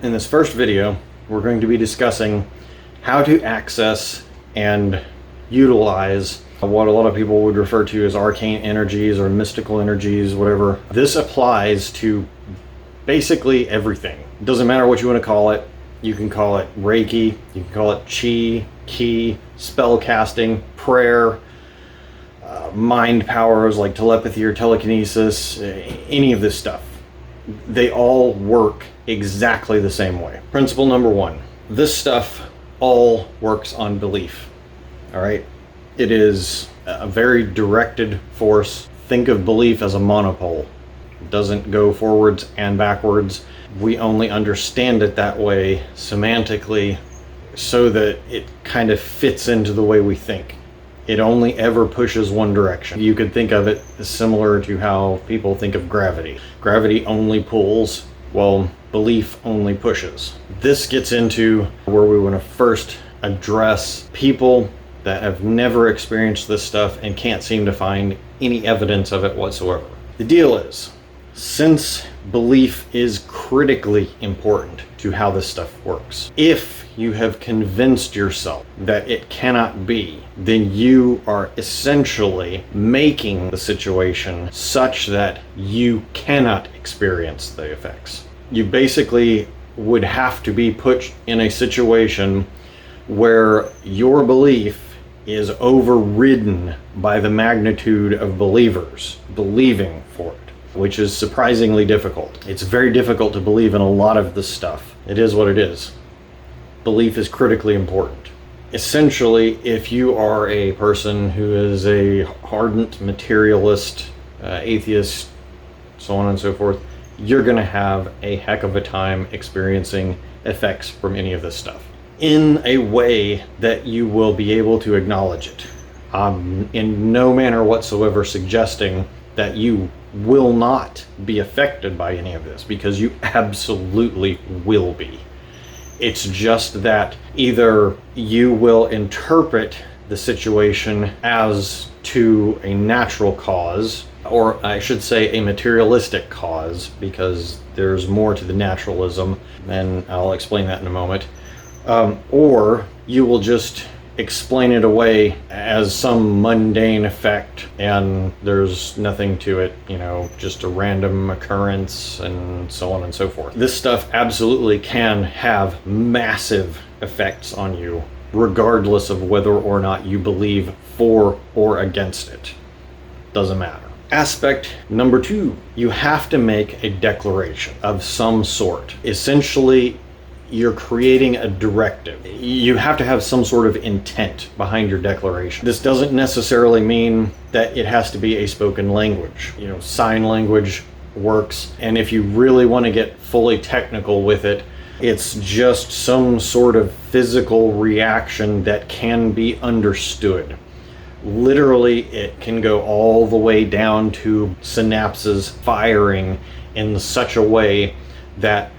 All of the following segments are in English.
In this first video, we're going to be discussing how to access and utilize what a lot of people would refer to as arcane energies or mystical energies, whatever. This applies to basically everything. It doesn't matter what you want to call it. You can call it reiki, you can call it chi, ki, spell casting, prayer, mind powers like telepathy or telekinesis, any of this stuff. They all work exactly the same way. Principle number one, this stuff all works on belief. All right? It is a very directed force. Think of belief as a monopole. It doesn't go forwards and backwards. We only understand it that way semantically so that it kind of fits into the way we think. It only ever pushes one direction. You could think of it as similar to how people think of gravity. Gravity only pulls, while belief only pushes. This gets into where we want to first address people that have never experienced this stuff and can't seem to find any evidence of it whatsoever. The deal is, since belief is critically important to how this stuff works, if you have convinced yourself that it cannot be, then you are essentially making the situation such that you cannot experience the effects. You basically would have to be put in a situation where your belief is overridden by the magnitude of believers believing for it, which is surprisingly difficult. It's very difficult to believe in a lot of this stuff. It is what it is. Belief is critically important. Essentially, if you are a person who is a ardent materialist, atheist, so on and so forth, you're going to have a heck of a time experiencing effects from any of this stuff in a way that you will be able to acknowledge it. In no manner whatsoever suggesting that you will not be affected by any of this, because you absolutely will be. It's just that either you will interpret the situation as to a natural cause, or I should say a materialistic cause, because there's more to the naturalism, and I'll explain that in a moment. Or you will just explain it away as some mundane effect and there's nothing to it, just a random occurrence and so on and so forth. This stuff absolutely can have massive effects on you, regardless of whether or not you believe for or against it. Doesn't matter. Aspect number two, you have to make a declaration of some sort. Essentially, you're creating a directive. You have to have some sort of intent behind your declaration. This doesn't necessarily mean that it has to be a spoken language. Sign language works. And if you really want to get fully technical with it, it's just some sort of physical reaction that can be understood. Literally, it can go all the way down to synapses firing in such a way that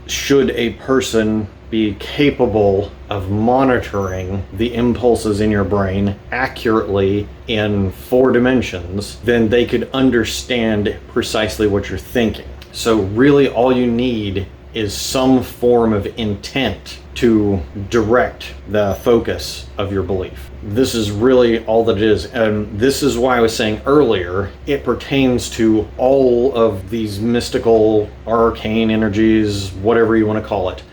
should a person be capable of monitoring the impulses in your brain accurately in 4 dimensions, then they could understand precisely what you're thinking. So really all you need is some form of intent to direct the focus of your belief. This is really all that it is. And this is why I was saying earlier, it pertains to all of these mystical, arcane energies, whatever you want to call it.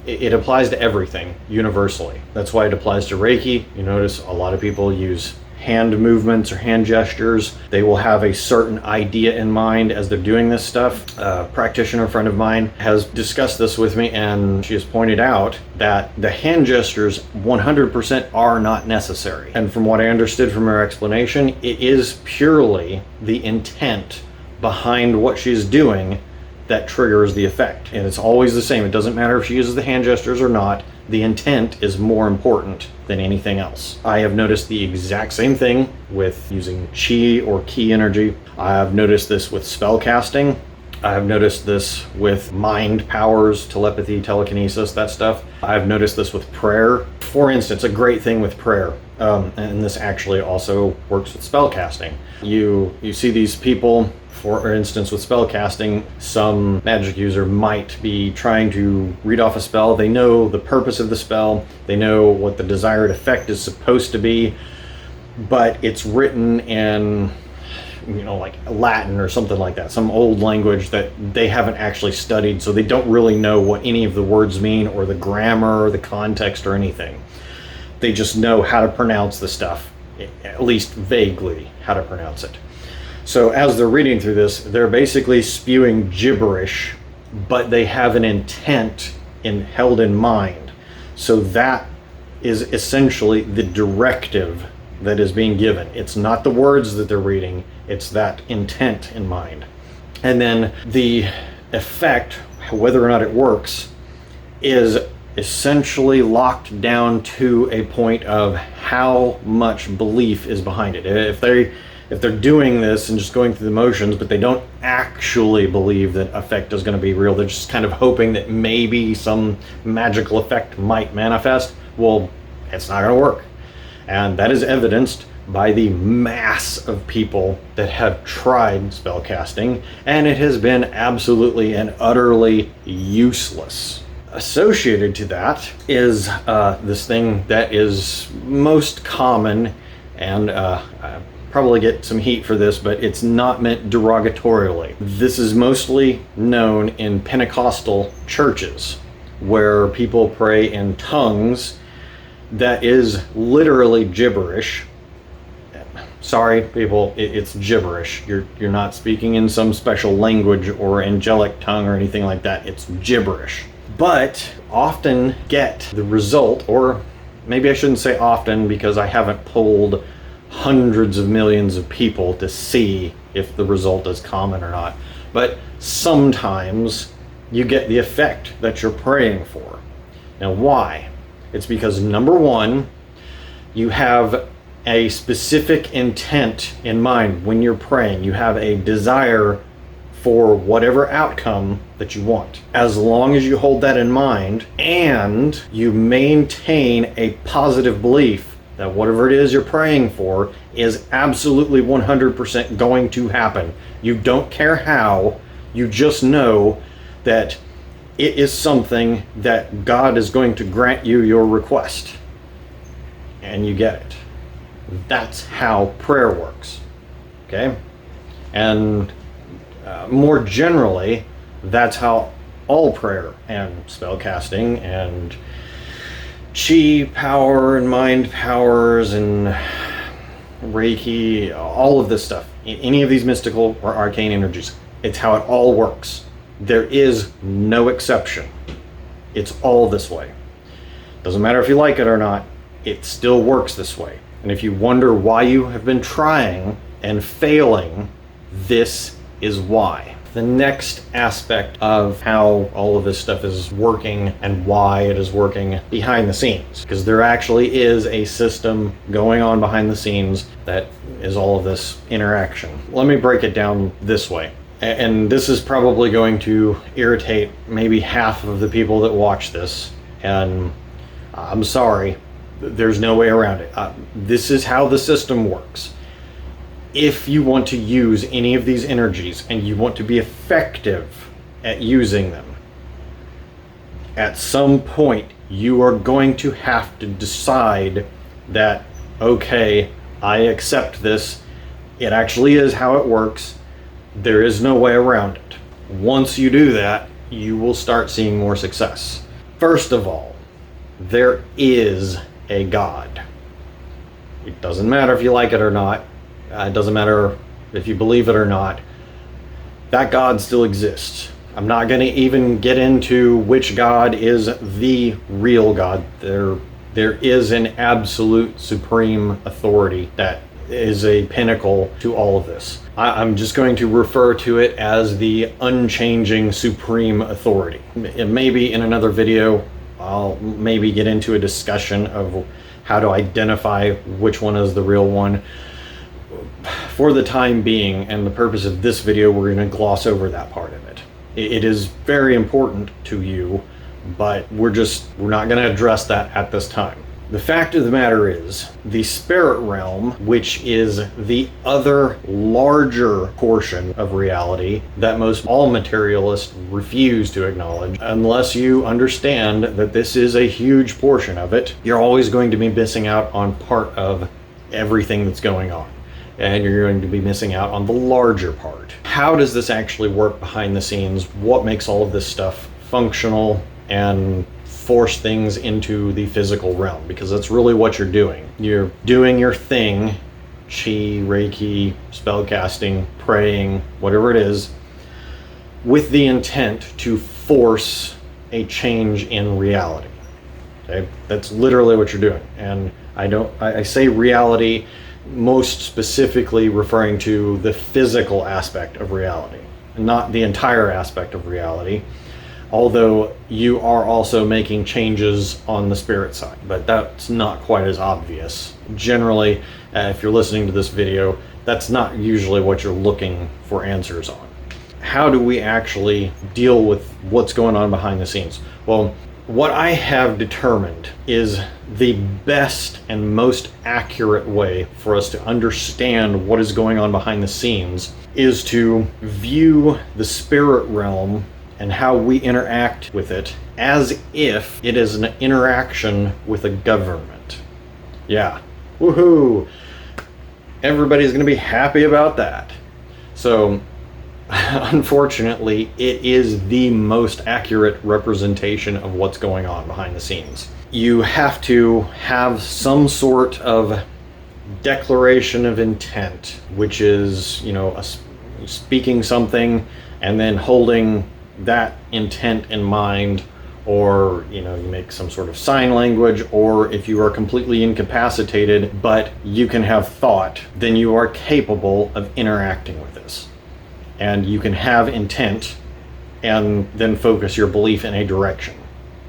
It applies to everything universally. That's why it applies to Reiki. You notice a lot of people use hand movements or hand gestures. They will have a certain idea in mind as they're doing this stuff. A practitioner friend of mine has discussed this with me, and she has pointed out that the hand gestures 100% are not necessary. And from what I understood from her explanation, it is purely the intent behind what she's doing that triggers the effect. And it's always the same. It doesn't matter if she uses the hand gestures or not. The intent is more important than anything else. I have noticed the exact same thing with using chi or ki energy. I have noticed this with spell casting. I have noticed this with mind powers, telepathy, telekinesis, that stuff. I've noticed this with prayer. For instance, a great thing with prayer, and this actually also works with spell casting. You see these people For instance, with spell casting, some magic user might be trying to read off a spell. They know the purpose of the spell, they know what the desired effect is supposed to be, but it's written in, like Latin or something like that, some old language that they haven't actually studied, so they don't really know what any of the words mean, or the grammar, or the context, or anything. They just know how to pronounce the stuff, at least vaguely how to pronounce it. So as they're reading through this, they're basically spewing gibberish, but they have an intent held in mind. So that is essentially the directive that is being given. It's not the words that they're reading, it's that intent in mind. And then the effect, whether or not it works, is essentially locked down to a point of how much belief is behind it. If they're doing this and just going through the motions, but they don't actually believe that effect is going to be real, they're just kind of hoping that maybe some magical effect might manifest, well, it's not going to work. And that is evidenced by the mass of people that have tried spellcasting, and it has been absolutely and utterly useless. Associated to that is this thing that is most common, and I probably get some heat for this, but it's not meant derogatorily. This is mostly known in Pentecostal churches, where people pray in tongues that is literally gibberish. Sorry, people, it's gibberish. You're not speaking in some special language or angelic tongue or anything like that. It's gibberish. But often get the result, or maybe I shouldn't say often, because I haven't polled hundreds of millions of people to see if the result is common or not. But sometimes you get the effect that you're praying for. Now, why? It's because, number one, you have a specific intent in mind when you're praying. You have a desire for whatever outcome that you want. As long as you hold that in mind and you maintain a positive belief that whatever it is you're praying for is absolutely 100% going to happen. You don't care how, you just know that it is something that God is going to grant you your request, and you get it. That's how prayer works, okay? And more generally, that's how all prayer and spellcasting and chi power and mind powers and reiki, all of this stuff, any of these mystical or arcane energies, it's how it all works. There is no exception. It's all this way. Doesn't matter if you like it or not, it still works this way. And if you wonder why you have been trying and failing, this is why. The next aspect of how all of this stuff is working and why it is working behind the scenes, because there actually is a system going on behind the scenes that is all of this interaction. Let me break it down this way. And this is probably going to irritate maybe half of the people that watch this, and I'm sorry, there's no way around it. This is how the system works. If you want to use any of these energies and you want to be effective at using them, at some point you are going to have to decide that, okay, I accept this. It actually is how it works. There is no way around it. Once you do that, you will start seeing more success. First of all, there is a God. It doesn't matter if you like it or not. It doesn't matter if you believe it or not. That God still exists. I'm not going to even get into which God is the real God. There is an absolute supreme authority that is a pinnacle to all of this. I'm just going to refer to it as the unchanging supreme authority. Maybe in another video, I'll maybe get into a discussion of how to identify which one is the real one. For the time being, and the purpose of this video, we're going to gloss over that part of it. It is very important to you, but we're not going to address that at this time. The fact of the matter is, the spirit realm, which is the other larger portion of reality that most all materialists refuse to acknowledge, unless you understand that this is a huge portion of it, you're always going to be missing out on part of everything that's going on. And you're going to be missing out on the larger part. How does this actually work behind the scenes? What makes all of this stuff functional and force things into the physical realm? Because that's really what you're doing. You're doing your thing, chi, reiki, spellcasting, praying, whatever it is, with the intent to force a change in reality. Okay? That's literally what you're doing. And I say reality most specifically referring to the physical aspect of reality, not the entire aspect of reality, although you are also making changes on the spirit side, but that's not quite as obvious. Generally, if you're listening to this video, that's not usually what you're looking for answers on. How do we actually deal with what's going on behind the scenes? Well, what I have determined is the best and most accurate way for us to understand what is going on behind the scenes is to view the spirit realm and how we interact with it as if it is an interaction with a government. Yeah, woohoo! Everybody's going to be happy about that. So, unfortunately, it is the most accurate representation of what's going on behind the scenes. You have to have some sort of declaration of intent, which is, speaking something and then holding that intent in mind, or you make some sort of sign language, or if you are completely incapacitated but you can have thought, then you are capable of interacting with this. And you can have intent and then focus your belief in a direction.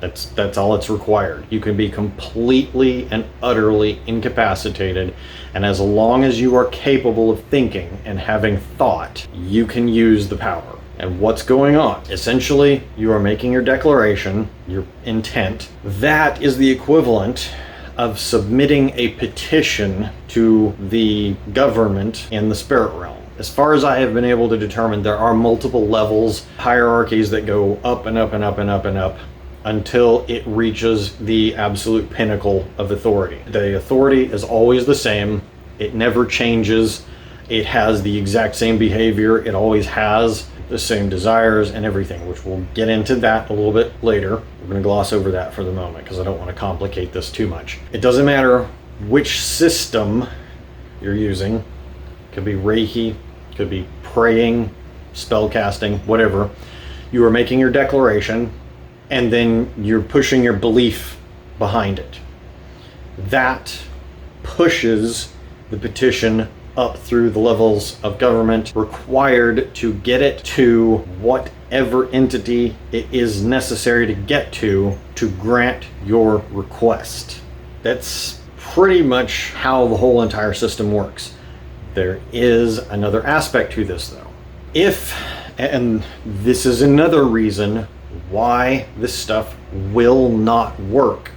That's all it's required. You can be completely and utterly incapacitated, and as long as you are capable of thinking and having thought, you can use the power. And what's going on? Essentially, you are making your declaration, your intent. That is the equivalent of submitting a petition to the government in the spirit realm. As far as I have been able to determine, there are multiple levels, hierarchies that go up and up and up and up and up until it reaches the absolute pinnacle of authority. The authority is always the same. It never changes. It has the exact same behavior. It always has the same desires and everything, which we'll get into that a little bit later. We're going to gloss over that for the moment because I don't want to complicate this too much. It doesn't matter which system you're using. It could be Reiki, could be praying, spell casting, whatever. You are making your declaration and then you're pushing your belief behind it. That pushes the petition up through the levels of government required to get it to whatever entity it is necessary to get to grant your request. That's pretty much how the whole entire system works. There is another aspect to this though. And this is another reason why this stuff will not work,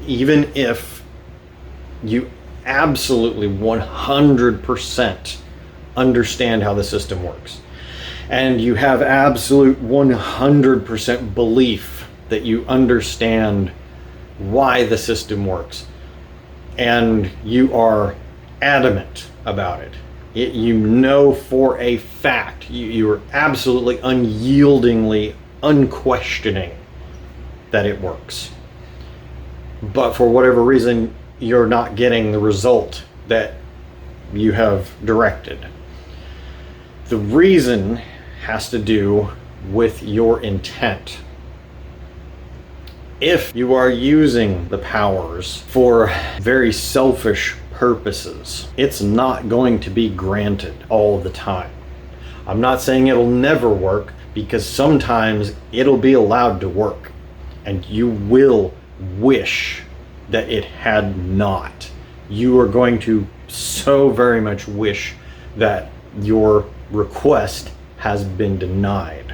even if you absolutely 100% understand how the system works. And you have absolute 100% belief that you understand why the system works. And you are adamant about it. You know for a fact, you are absolutely unyieldingly, unquestioning that it works. But for whatever reason, you're not getting the result that you have directed. The reason has to do with your intent. If you are using the powers for very selfish purposes, it's not going to be granted all the time. I'm not saying it'll never work, because sometimes it'll be allowed to work and you will wish that it had not. You are going to so very much wish that your request has been denied.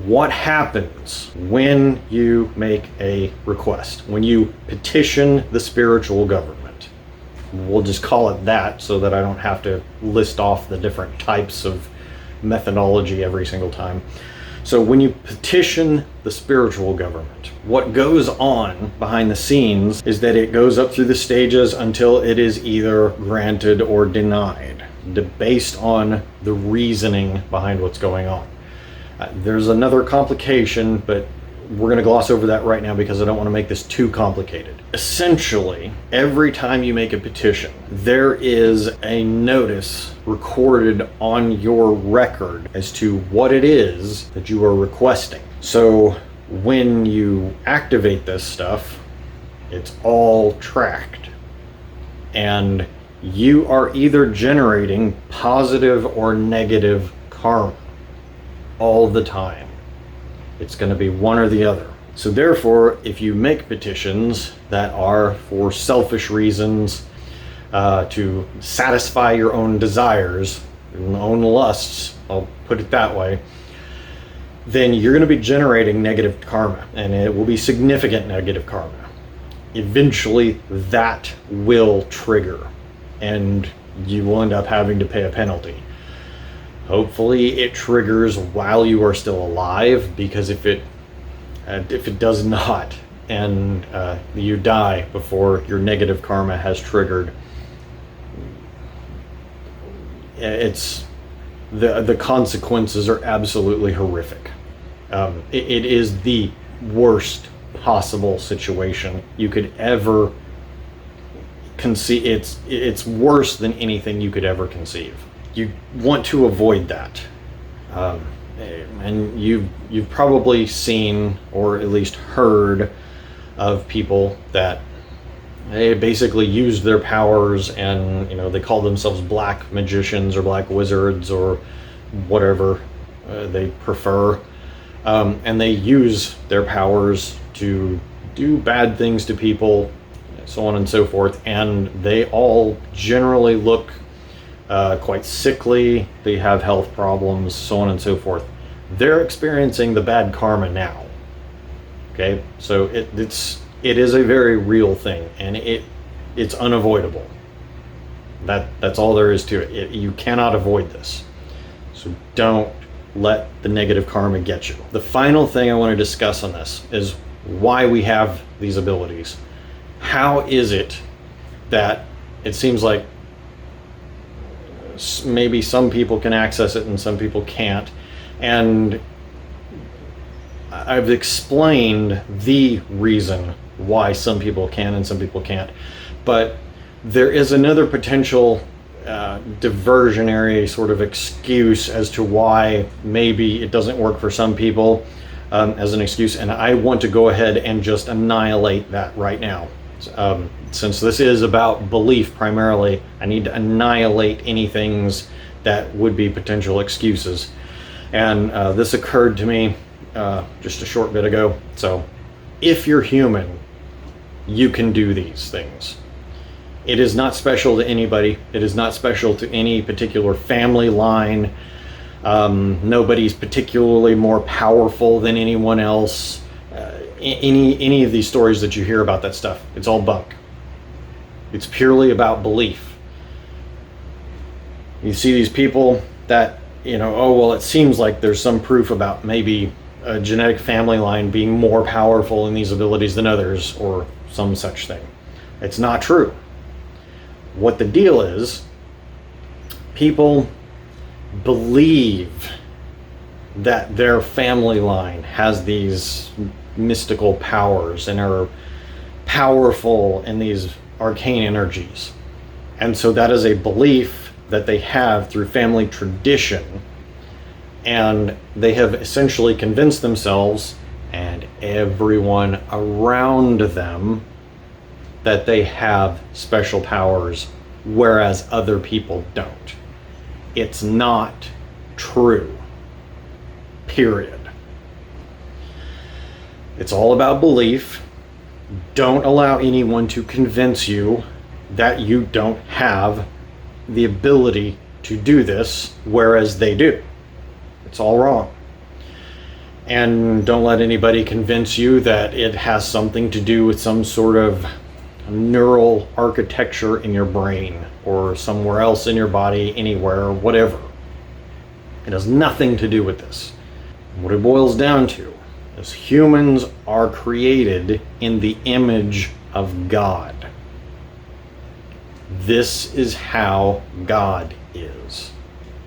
What happens when you make a request, when you petition the spiritual government? We'll just call it that so that I don't have to list off the different types of methodology every single time. So when you petition the spiritual government, what goes on behind the scenes is that it goes up through the stages until it is either granted or denied, based on the reasoning behind what's going on. There's another complication, but we're going to gloss over that right now because I don't want to make this too complicated. Essentially, every time you make a petition, there is a notice recorded on your record as to what it is that you are requesting. So when you activate this stuff, it's all tracked. And you are either generating positive or negative karma all the time. It's going to be one or the other. So therefore, if you make petitions that are for selfish reasons, to satisfy your own desires, your own lusts, I'll put it that way, then you're going to be generating negative karma, and it will be significant negative karma. Eventually, that will trigger, and you will end up having to pay a penalty. Hopefully it triggers while you are still alive, because if it does not, and you die before your negative karma has triggered, it's the consequences are absolutely horrific. It is the worst possible situation you could ever conceive. It's worse than anything you could ever conceive. You want to avoid that. And you've probably seen, or at least heard, of people that they basically used their powers, and they call themselves black magicians or black wizards or whatever they prefer, and they use their powers to do bad things to people, so on and so forth, and they all generally look quite sickly. They have health problems, so on and so forth. They're experiencing the bad karma now. Okay, so it is a very real thing, and it's unavoidable. That's all there is to it. You cannot avoid this. So don't let the negative karma get you. The final thing I want to discuss on this is why we have these abilities. How is it that it seems like maybe some people can access it and some people can't? And I've explained the reason why some people can and some people can't, but there is another potential diversionary sort of excuse as to why maybe it doesn't work for some people, as an excuse, and I want to go ahead and just annihilate that right now. Since this is about belief primarily, I need to annihilate any things that would be potential excuses. And this occurred to me just a short bit ago. So if you're human, you can do these things. It is not special to anybody. It is not special to any particular family line. Nobody's particularly more powerful than anyone else. Any of these stories that you hear about that stuff, it's all bunk. It's purely about belief. You see these people that, oh, well, it seems like there's some proof about maybe a genetic family line being more powerful in these abilities than others, or some such thing. It's not true. What the deal is, people believe that their family line has these mystical powers and are powerful in these arcane energies. And so that is a belief that they have through family tradition, and they have essentially convinced themselves and everyone around them that they have special powers, whereas other people don't. It's not true. Period. It's all about belief. Don't allow anyone to convince you that you don't have the ability to do this, whereas they do. It's all wrong. And don't let anybody convince you that it has something to do with some sort of neural architecture in your brain or somewhere else in your body, anywhere, whatever. It has nothing to do with this. What it boils down to is humans are created in the image of God. This is how God is.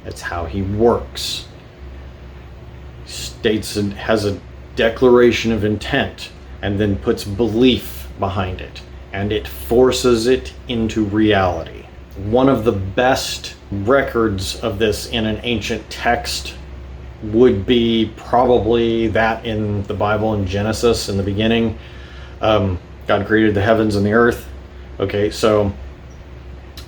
It's how he works. States and has a declaration of intent and then puts belief behind it, and it forces it into reality. One of the best records of this in an ancient text would be probably that in the Bible in Genesis in the beginning. God created the heavens and the earth. Okay, so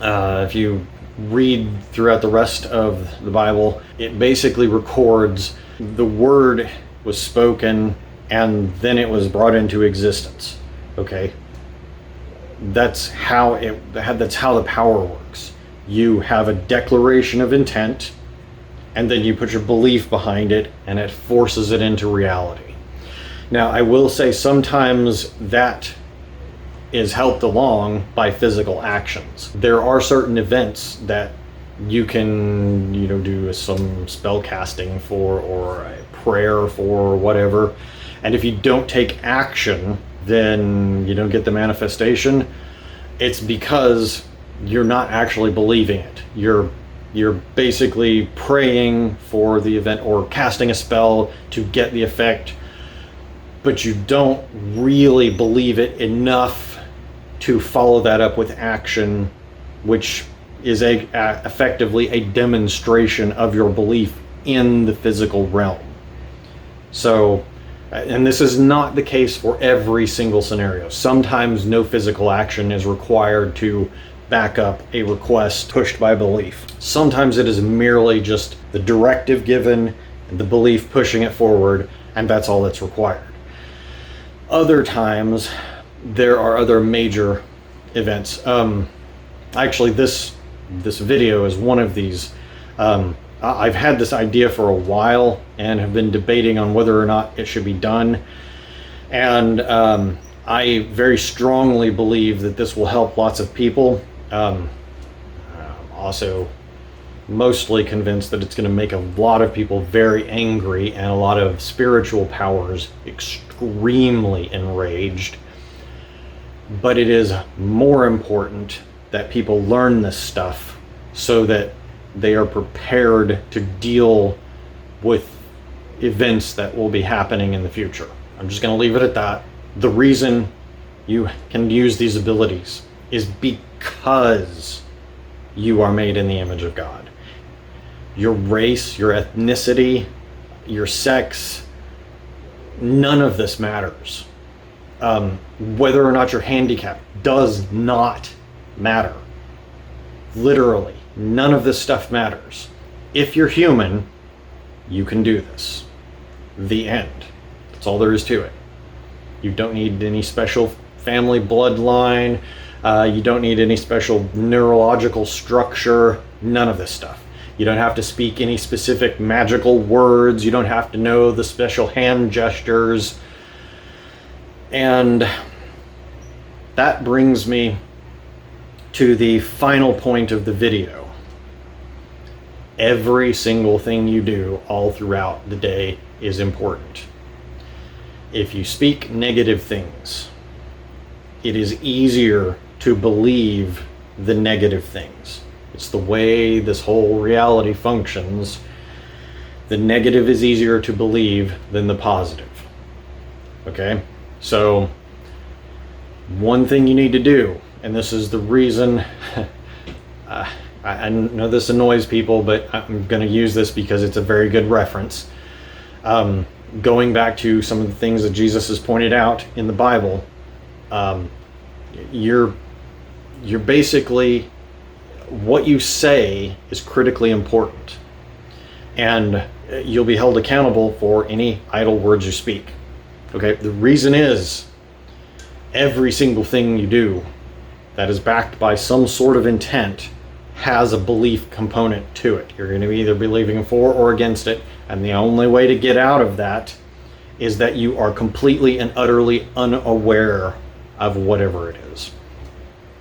if you read throughout the rest of the Bible, it basically records the word was spoken and then it was brought into existence. Okay, that's how the power works. You have a declaration of intent, and then you put your belief behind it, and it forces it into reality. Now, I will say sometimes that is helped along by physical actions. There are certain events that you can, do some spell casting for, or a prayer for, whatever. And if you don't take action, then you don't get the manifestation. It's because you're not actually believing it. You're basically praying for the event or casting a spell to get the effect, but you don't really believe it enough to follow that up with action, which is effectively a demonstration of your belief in the physical realm. So, and this is not the case for every single scenario. Sometimes no physical action is required to back up a request pushed by belief. Sometimes it is merely just the directive given and the belief pushing it forward, and that's all that's required. Other times, there are other major events. Actually, this video is one of these. I've had this idea for a while and have been debating on whether or not it should be done. And I very strongly believe that this will help lots of people. Also mostly convinced that it's going to make a lot of people very angry and a lot of spiritual powers extremely enraged. But it is more important that people learn this stuff so that they are prepared to deal with events that will be happening in the future. I'm just going to leave it at that. The reason you can use these abilities is because you are made in the image of God. Your race, your ethnicity, your sex, none of this matters. Whether or not you're handicapped does not matter. Literally, none of this stuff matters. If you're human, you can do this. The end. That's all there is to it. You don't need any special family bloodline. You don't need any special neurological structure. None of this stuff. You don't have to speak any specific magical words. You don't have to know the special hand gestures. And that brings me to the final point of the video. Every single thing you do all throughout the day is important. If you speak negative things, it is easier to believe the negative things. It's the way this whole reality functions. The negative is easier to believe than the positive. Okay? So, one thing you need to do, and this is the reason, I know this annoys people, but I'm going to use this because it's a very good reference. Going back to some of the things that Jesus has pointed out in the Bible, you're basically, what you say is critically important, and you'll be held accountable for any idle words you speak. Okay, the reason is every single thing you do that is backed by some sort of intent has a belief component to it. You're going to be either believing for or against it, and the only way to get out of that is that you are completely and utterly unaware of whatever it is.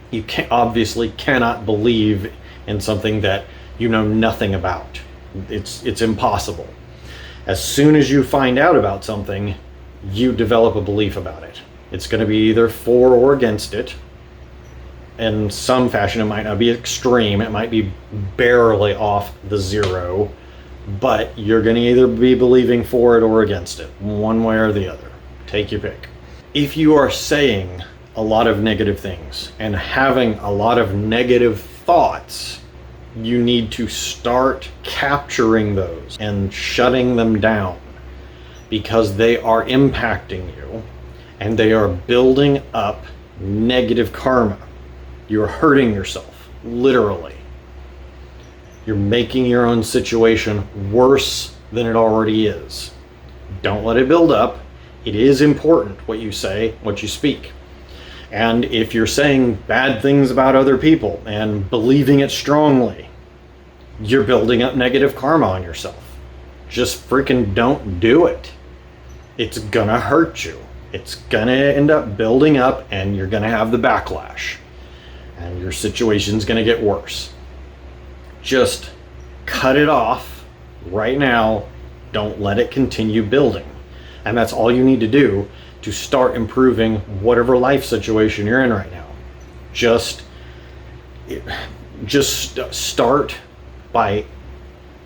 You obviously cannot believe in something that you know nothing about. It's impossible. As soon as you find out about something, you develop a belief about it. It's going to be either for or against it. In some fashion, it might not be extreme. It might be barely off the zero, but you're going to either be believing for it or against it, one way or the other. Take your pick. If you are saying a lot of negative things and having a lot of negative thoughts, you need to start capturing those and shutting them down, because they are impacting you and they are building up negative karma. You're hurting yourself, literally. You're making your own situation worse than it already is. Don't let it build up. It is important what you say, what you speak. And if you're saying bad things about other people and believing it strongly, you're building up negative karma on yourself. Just freaking don't do it. It's gonna hurt you. It's gonna end up building up and you're gonna have the backlash. And your situation's gonna get worse. Just cut it off right now. Don't let it continue building. And that's all you need to do to start improving whatever life situation you're in right now. Just start by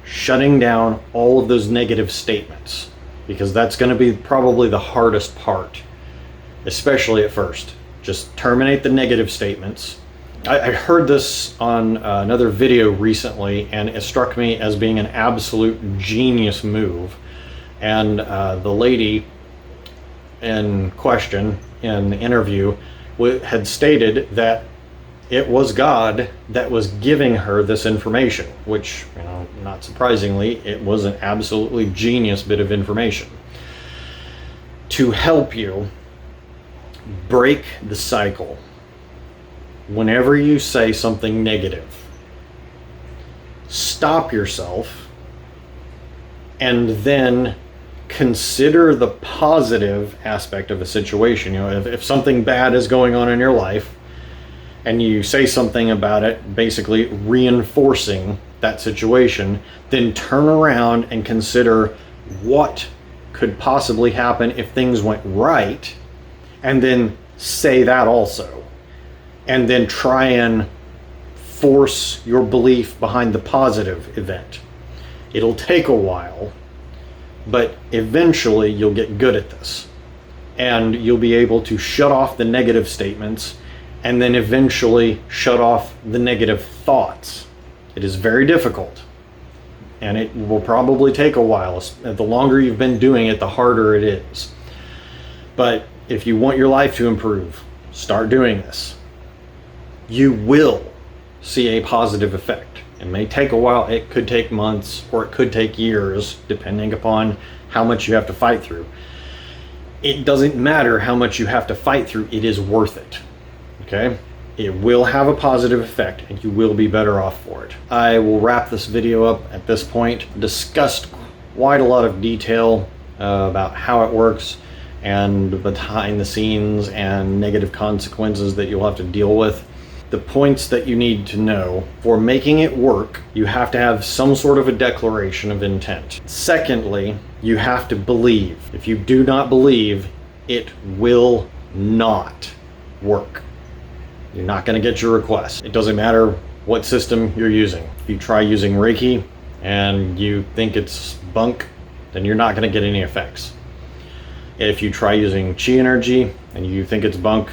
shutting down all of those negative statements, because that's going to be probably the hardest part, especially at first. Just terminate the negative statements. I heard this on another video recently, and it struck me as being an absolute genius move. And the lady in question in the interview had stated that it was God that was giving her this information, which, you know, not surprisingly, it was an absolutely genius bit of information to help you break the cycle. Whenever you say something negative, stop yourself and then consider the positive aspect of a situation. You know, if something bad is going on in your life and you say something about it, basically reinforcing that situation, then turn around and consider what could possibly happen if things went right, and then say that also. And then try and force your belief behind the positive event. It'll take a while, but eventually you'll get good at this. And you'll be able to shut off the negative statements and then eventually shut off the negative thoughts. It is very difficult. And it will probably take a while. The longer you've been doing it, the harder it is. But if you want your life to improve, start doing this. You will see a positive effect. It may take a while. It could take months, or it could take years, depending upon how much you have to fight through. It doesn't matter how much you have to fight through. It is worth it. Okay? It will have a positive effect, and you will be better off for it. I will wrap this video up at this point. Discussed quite a lot of detail about how it works and behind the scenes and negative consequences that you'll have to deal with. The points that you need to know for making it work: you have to have some sort of a declaration of intent. Secondly, you have to believe. If you do not believe, it will not work. You're not going to get your request. It doesn't matter what system you're using. If you try using Reiki and you think it's bunk, then you're not going to get any effects. If you try using chi energy and you think it's bunk,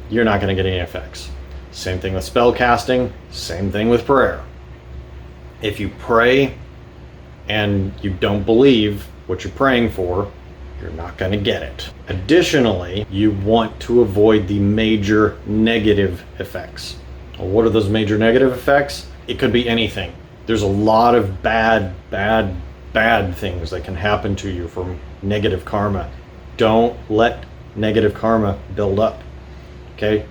you're not going to get any effects. Same thing with spell casting, same thing with prayer. If you pray and you don't believe what you're praying for, you're not going to get it. Additionally, you want to avoid the major negative effects. Well, what are those major negative effects? It could be anything. There's a lot of bad things that can happen to you from negative karma. Don't let negative karma build up. Okay?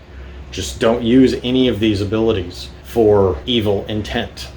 Just don't use any of these abilities for evil intent.